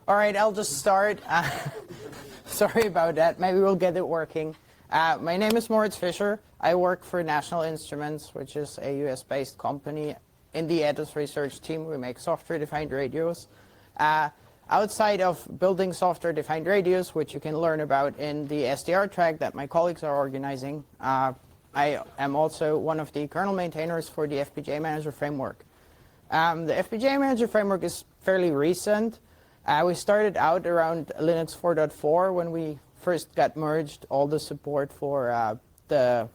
All right, I'll just start. Sorry about that. Maybe we'll get it working. My name is Moritz Fischer. I work for National Instruments, which is a US-based company. In the EDIS research team, we make software-defined radios. Outside of building software-defined radios, which you can learn about in the SDR track that my colleagues are organizing, I am also one of the kernel maintainers for the FPGA-Manager framework. The FPGA-Manager framework is fairly recent. We started out around Linux 4.4 when we first got merged all the support for the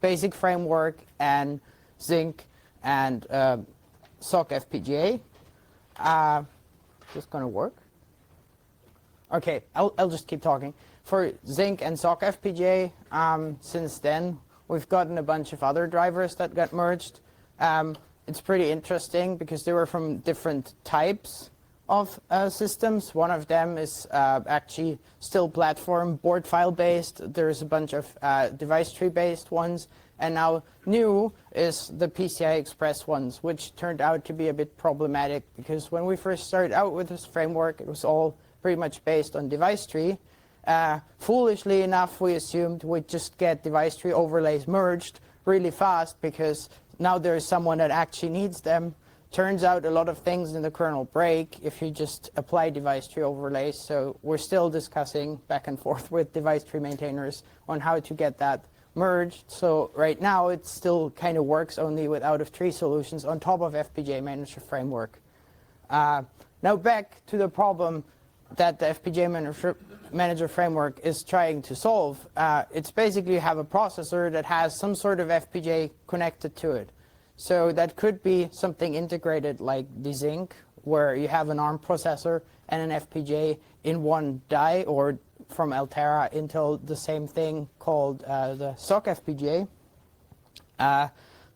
basic framework and Zinc and SOC FPGA. Is this going to work? OK, I'll just keep talking. For Zinc and SOC FPGA, since then, we've gotten a bunch of other drivers that got merged. It's pretty interesting because they were from different types of systems. One of them is actually still platform board file based. There's a bunch of device tree based ones. And now new is the PCI Express ones, which turned out to be a bit problematic because when we first started out with this framework, it was all pretty much based on device tree. Foolishly enough, we assumed we'd just get device tree overlays merged really fast because now there's someone that actually needs them. Turns out a lot of things in the kernel break if you just apply device tree overlays. So we're still discussing back and forth with device tree maintainers on how to get that merged. So right now it still kind of works only with out-of-tree solutions on top of FPGA-Manager framework. Now back to the problem that the FPGA-Manager framework is trying to solve. It's basically you have a processor that has some sort of FPGA connected to it. So that could be something integrated like the Zinc, where you have an ARM processor and an FPGA in one die, or from Altera, Intel, the same thing called the SOC FPGA.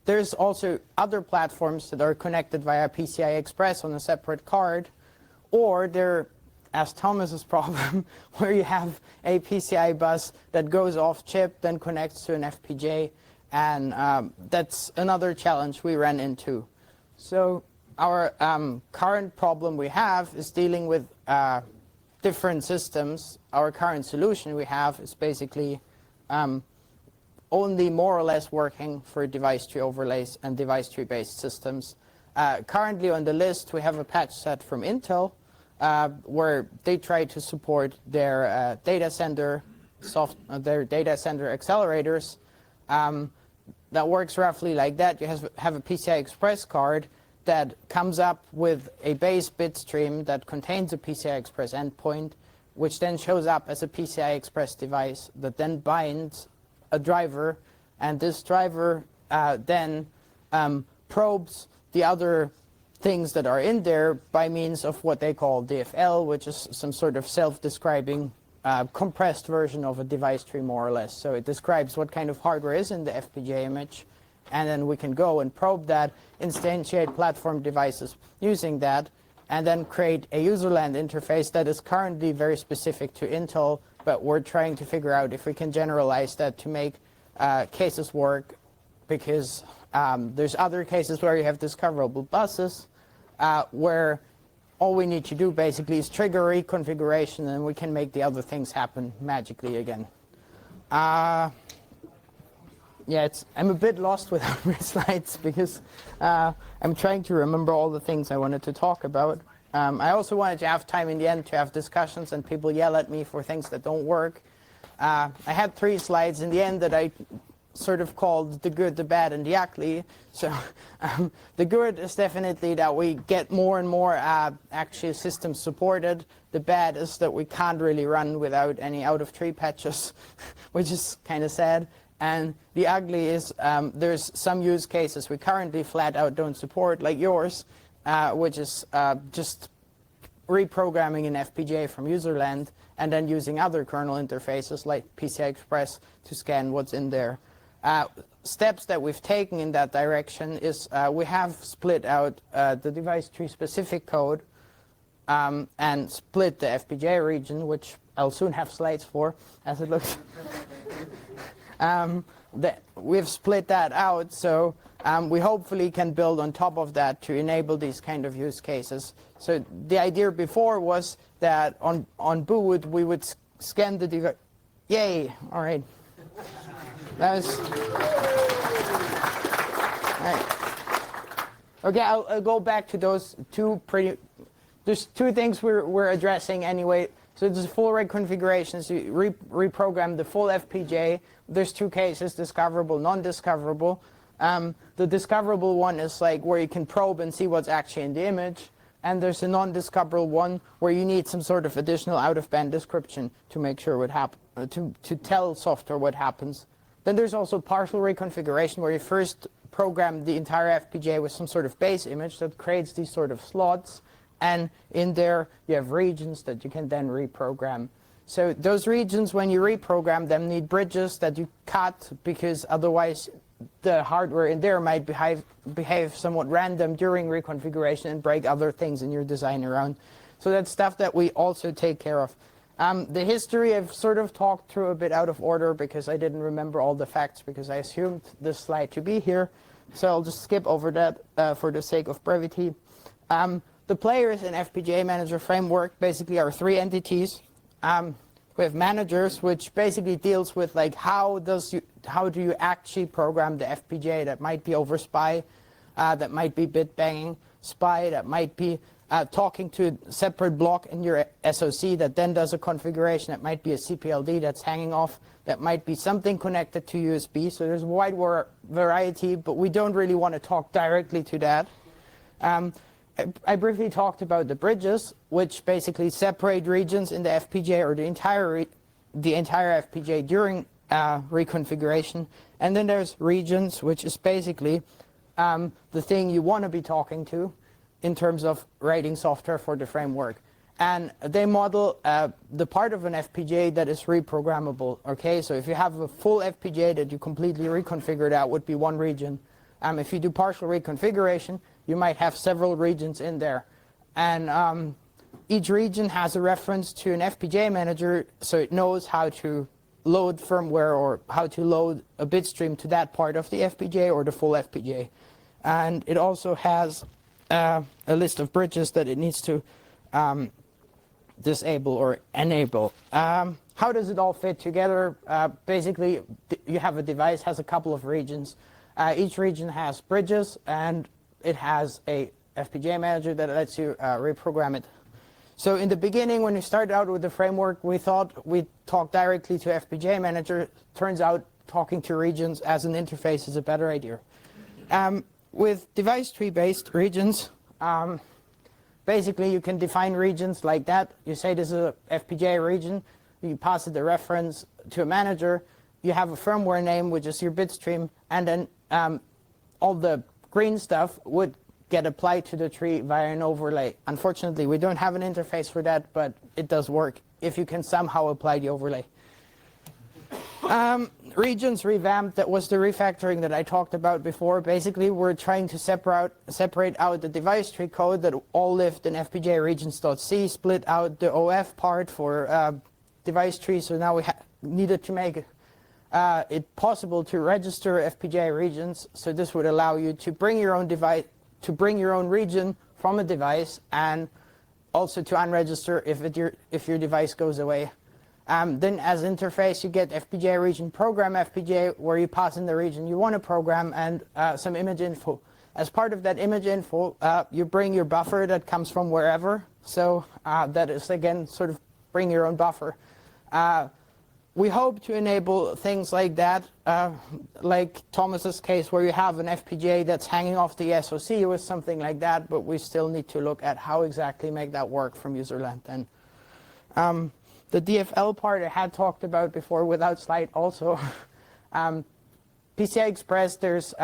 There's also other platforms that are connected via PCI Express on a separate card, or they're, as Thomas's problem, where you have a PCI bus that goes off chip, then connects to an FPGA. And that's another challenge we ran into. So our current problem we have is dealing with different systems. Our current solution we have is basically only more or less working for device tree overlays and device tree based systems. Currently on the list, we have a patch set from Intel where they try to support their data center accelerators. That works roughly like that. You have a PCI Express card that comes up with a base bit stream that contains a PCI Express endpoint, which then shows up as a PCI Express device that then binds a driver. And this driver then probes the other things that are in there by means of what they call DFL, which is some sort of self-describing compressed version of a device tree, more or less. So it describes what kind of hardware is in the FPGA image, and then we can go and probe that, instantiate platform devices using that, and then create a userland interface that is currently very specific to Intel, but we're trying to figure out if we can generalize that to make cases work, because there's other cases where you have discoverable buses where all we need to do basically is trigger reconfiguration, and we can make the other things happen magically again. Yeah, I'm a bit lost without my slides because I'm trying to remember all the things I wanted to talk about. I also wanted to have time in the end to have discussions and people yell at me for things that don't work. I had 3 slides in the end that I sort of called the good, the bad, and the ugly. So the good is definitely that we get more and more actual systems supported. The bad is that we can't really run without any out-of-tree patches, which is kind of sad. And the ugly is there's some use cases we currently flat out don't support, like yours, which is just reprogramming an FPGA from userland and then using other kernel interfaces like PCI Express to scan what's in there. Steps that we've taken in that direction is we have split out the device tree specific code and split the FPGA region, which I'll soon have slides for as it looks. We've split that out, so We hopefully can build on top of that to enable these kind of use cases. So the idea before was that on boot we would scan the device. Yay! All right. That was. All right. Okay, I'll go back to those two pretty. There's two things we're addressing anyway. So there's full reconfigurations. You reprogram the full FPGA. There's two cases: discoverable, non-discoverable. The discoverable one is like where you can probe and see what's actually in the image. And there's a non-discoverable one where you need some sort of additional out-of-band description to make sure what happens, to tell software what happens. Then there's also partial reconfiguration where you first program the entire FPGA with some sort of base image that creates these sort of slots. And in there, you have regions that you can then reprogram. So those regions, when you reprogram them, need bridges that you cut because otherwise the hardware in there might behave somewhat random during reconfiguration and break other things in your design around. So that's stuff that we also take care of. The history I've sort of talked through a bit out of order because I didn't remember all the facts because I assumed this slide to be here. So I'll just skip over that for the sake of brevity. The players in FPGA-Manager framework basically are three entities. We have managers, which basically deals with like how do you actually program the FPGA. That might be over SPI, that might be bit banging SPI, that might be talking to a separate block in your SoC that then does a configuration. That might be a CPLD that's hanging off. That might be something connected to USB. So there's a wide variety, but we don't really want to talk directly to that. I briefly talked about the bridges, which basically separate regions in the FPGA or the entire FPGA during reconfiguration. And then there's regions, which is basically the thing you want to be talking to in terms of writing software for the framework. And they model the part of an FPGA that is reprogrammable. Okay, so if you have a full FPGA that you completely reconfigure, that would be one region. If you do partial reconfiguration, you might have several regions in there. And each region has a reference to an FPGA manager, so it knows how to load firmware or how to load a bit stream to that part of the FPGA or the full FPGA. And it also has a list of bridges that it needs to disable or enable. How does it all fit together? Basically, you have a device, has a couple of regions. Each region has bridges, and it has a FPGA manager that lets you reprogram it. So in the beginning, when we started out with the framework, we thought we'd talk directly to FPGA manager. Turns out talking to regions as an interface is a better idea. With device tree-based regions, basically you can define regions like that. You say this is a FPGA region. You pass it the reference to a manager. You have a firmware name, which is your bit stream, and then all the green stuff would get applied to the tree via an overlay. Unfortunately, we don't have an interface for that, but it does work if you can somehow apply the overlay. Regions revamped, that was the refactoring that I talked about before. Basically, we're trying to separate out the device tree code that all lived in FPGA regions.c, split out the OF part for device tree. So now we needed to make it possible to register FPGA regions. So this would allow you to bring your own device, to bring your own region from a device, and also to unregister if your device goes away. Then as interface, you get FPGA region program FPGA, where you pass in the region you want to program and some image info. As part of that image info, you bring your buffer that comes from wherever. So that is, again, sort of bring your own buffer. We hope to enable things like that, like Thomas's case, where you have an FPGA that's hanging off the SoC with something like that, but we still need to look at how exactly make that work from userland. And the DFL part I had talked about before without slide also. PCI Express, there's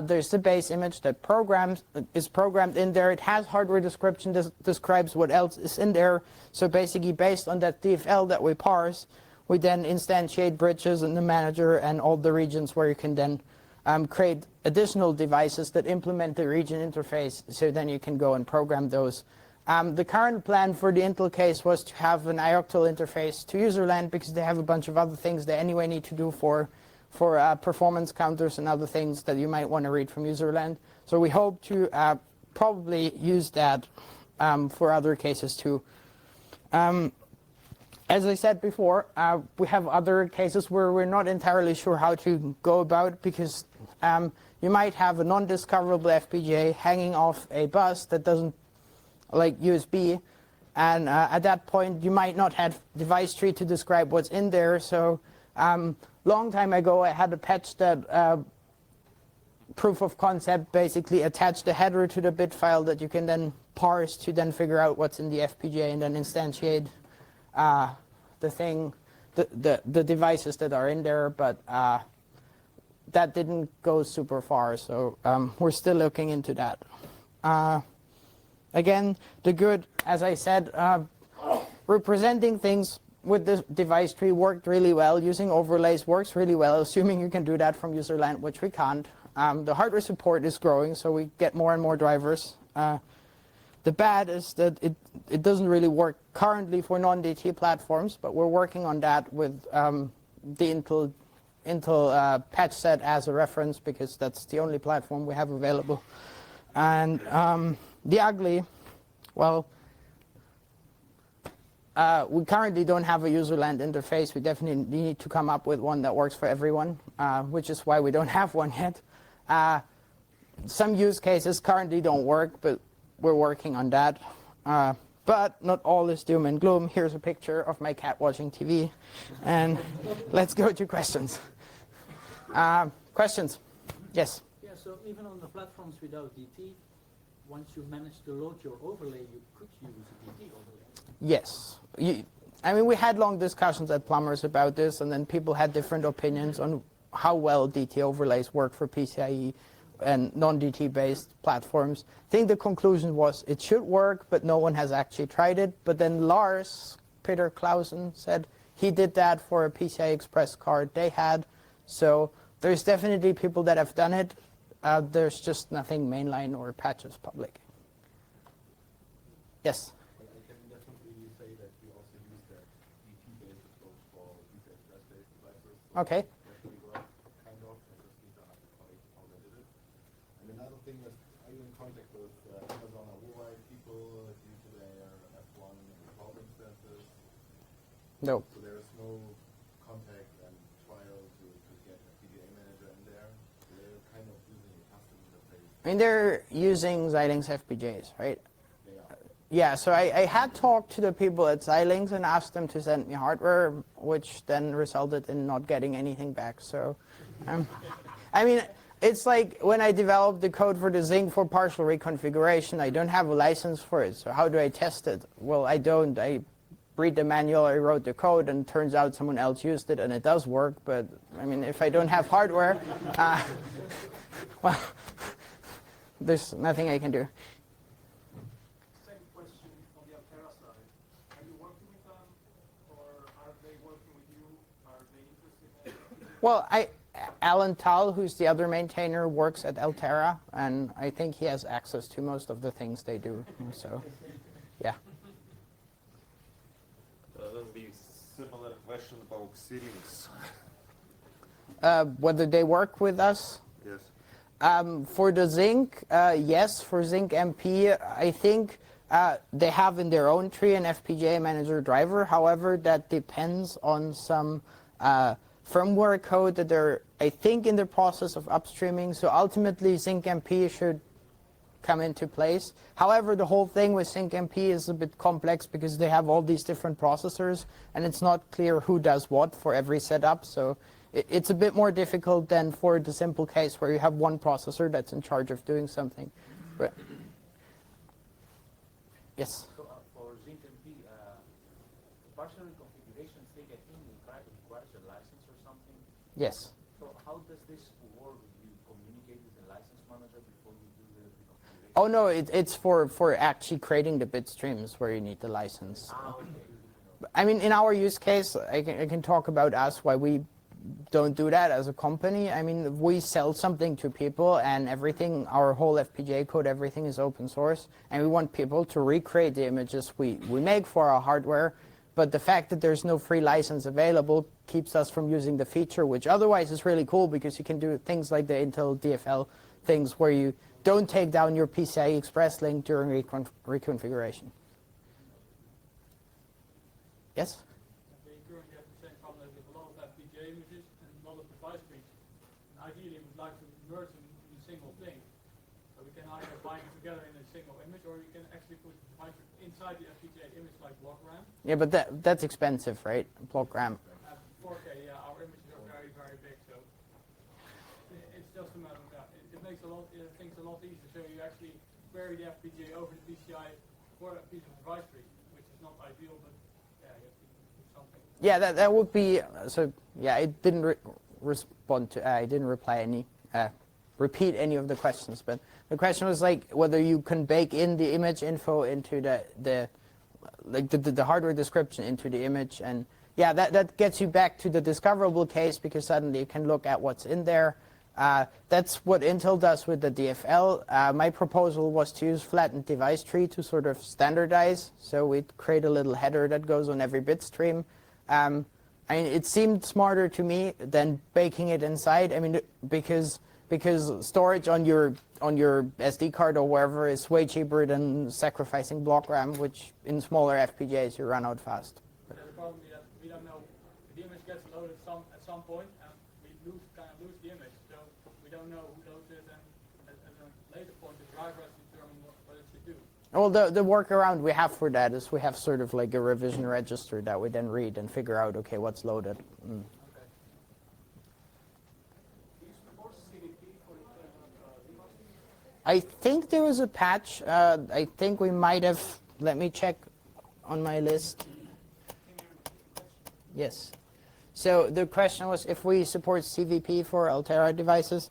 there's the base image that is programmed in there. It has hardware description that describes what else is in there. So basically, based on that DFL that we parse, we then instantiate bridges in the manager and all the regions where you can then create additional devices that implement the region interface. So then you can go and program those. The current plan for the Intel case was to have an ioctl interface to userland because they have a bunch of other things they anyway need to do for for performance counters and other things that you might want to read from userland. So we hope to probably use that for other cases too. As I said before, we have other cases where we're not entirely sure how to go about, because you might have a non-discoverable FPGA hanging off a bus that doesn't like USB, and at that point you might not have device tree to describe what's in there. So long time ago I had a patch that proof of concept basically attached a header to the bit file that you can then parse to then figure out what's in the FPGA and then instantiate the thing, the devices that are in there, but that didn't go super far, so we're still looking into that. Again, the good, as I said, representing things with the device tree worked really well. Using overlays works really well, assuming you can do that from userland, which we can't. The hardware support is growing, so we get more and more drivers. The bad is that it doesn't really work currently for non-DT platforms, but we're working on that with the Intel patch set as a reference, because that's the only platform we have available. And the ugly, well, we currently don't have a userland interface. We definitely need to come up with one that works for everyone, which is why we don't have one yet. Some use cases currently don't work, but we're working on that. But not all is doom and gloom. Here's a picture of my cat watching TV. And let's go to questions. Questions? Yes? Yeah, so even on the platforms without DT, once you manage to load your overlay, you could use a DT overlay. Yes. I mean, we had long discussions at Plumbers about this, and then people had different opinions on how well DT overlays work for PCIe and non-DT based platforms. I think the conclusion was it should work, but no one has actually tried it. But then Lars Peter Clausen said he did that for a PCI Express card they had. So there's definitely people that have done it. There's just nothing mainline or patches public. Yes? I can definitely say that we also use that DT-based approach for PCI Express-based devices. Okay. Definitely work, kind of. I just need to ask the colleague how they did it. And another thing is, are you in contact with Amazon or Huawei people due to their F1 and cloud instances? No. So there is no contact and trial to get a FPGA-Manager in there. They're kind of using a custom interface. I mean, they're using Xilinx FPGAs, right? They are. Yeah, so I had talked to the people at Xilinx and asked them to send me hardware, which then resulted in not getting anything back. So, I mean, it's like when I developed the code for the Zinc for partial reconfiguration, I don't have a license for it. So how do I test it? Well, I don't. I read the manual, I wrote the code, and turns out someone else used it, and it does work. But, I mean, if I don't have hardware, well, there's nothing I can do. Same question on the Altera side. Are you working with them, or are they working with you? Are they interested in it? Well, Alan Tal, who's the other maintainer, works at Altera, and I think he has access to most of the things they do. So, yeah. There'll be similar question about Xilinx. Whether they work with us? Yes. For the Zinc, yes. For Zinc MP, I think they have in their own tree an FPGA-Manager driver. However, that depends on some firmware code that they're, I think, in the process of upstreaming. So ultimately, Zinc MP should come into place. However, the whole thing with Zinc MP is a bit complex because they have all these different processors, and it's not clear who does what for every setup. So it's a bit more difficult than for the simple case where you have one processor that's in charge of doing something. But yes? So for Zinc MP, the partial reconfiguration thing, I think requires a license or something. Yes. So how does this work? You communicate with the license manager before you do the reconfiguration? Oh, no, it's for actually creating the bit streams where you need the license. Okay. I mean, in our use case, I can talk about us, why we don't do that as a company. I mean, we sell something to people, and everything, our whole FPGA code, everything is open source, and we want people to recreate the images we make for our hardware, but the fact that there's no free license available keeps us from using the feature, which otherwise is really cool because you can do things like the Intel DFL things where you don't take down your PCI Express link during reconfiguration. Yes? We currently have the same problem with a lot of FPGA images and a lot of device trees. And ideally, we'd like to merge them in a single thing. So we can either bind them together in a single image, or you can actually put device inside the FPGA image like block RAM. Yeah, but that's expensive, right? Block RAM. 4K, yeah, our images are very, very big, so it's just a matter of that. It makes things a lot easier. So you actually query the FPGA over the PCI for a piece of device tree, which is not ideal, but yeah, you have to do something. Yeah, that would be so. Yeah, it didn't respond to. I didn't reply any. Repeat any of the questions, but the question was like whether you can bake in the image info into the hardware description into the image, and yeah, that gets you back to the discoverable case because suddenly you can look at what's in there. That's what Intel does with the DFL. My proposal was to use flattened device tree to sort of standardize. So we'd create a little header that goes on every bit stream. I mean, it seemed smarter to me than baking it inside. I mean, because storage on your SD card or wherever is way cheaper than sacrificing block RAM, which in smaller FPGAs you run out fast. The problem is that we don't know if the image gets loaded at some point, and we kind of lose the image. So we don't know who loads it, and at a later point, the driver has to determine what it should do. Well, the workaround we have for that is we have sort of like a revision register that we then read and figure out, okay, what's loaded. Okay. I think there was a patch. I think we might have. Let me check on my list. Yes. So the question was if we support CVP for Altera devices.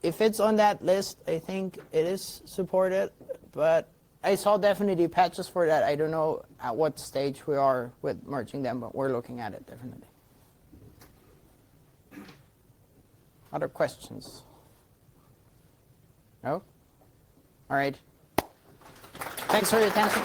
If it's on that list, I think it is supported. But I saw definitely patches for that. I don't know at what stage we are with merging them, but we're looking at it definitely. Other questions? No? All right. Thanks for your attention.